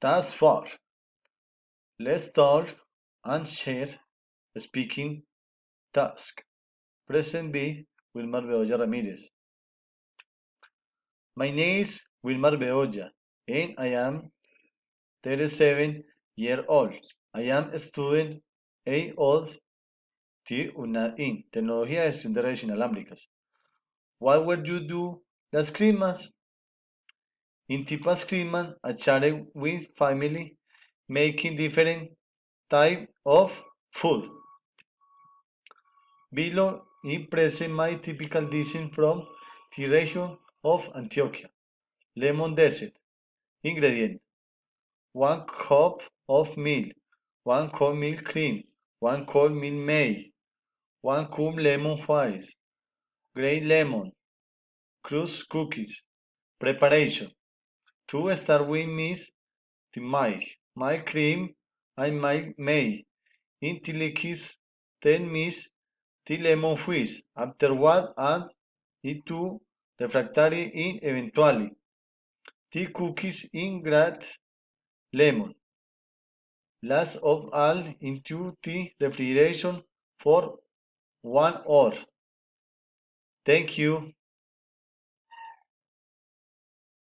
Task 4. Let's start and share speaking task. Present B. Wilmar Bedoya Ramirez. My name is Wilmar Bedoya and I am 37-year-old. I am a student A of in Tecnología de Gestión de Redes Inalámbricas. What will you do last Christmas? In the past Christmas, I chatted with family making different type of food. Below is present my typical dishes from the region of Antioquia. Lemon dessert. Ingredient: 1 cup of milk, 1 cup milk cream, 1 cup milk maid, 1 cup lemon juice, grated lemon, crushed cookies. Preparation: to start with mix the milk cream and milk maid into liquids, then mix the lemon juice. Afterward, add it to refractory in eventually the cookies in grated lemon. Last of all into the refrigeration for 1 hour. Thank you.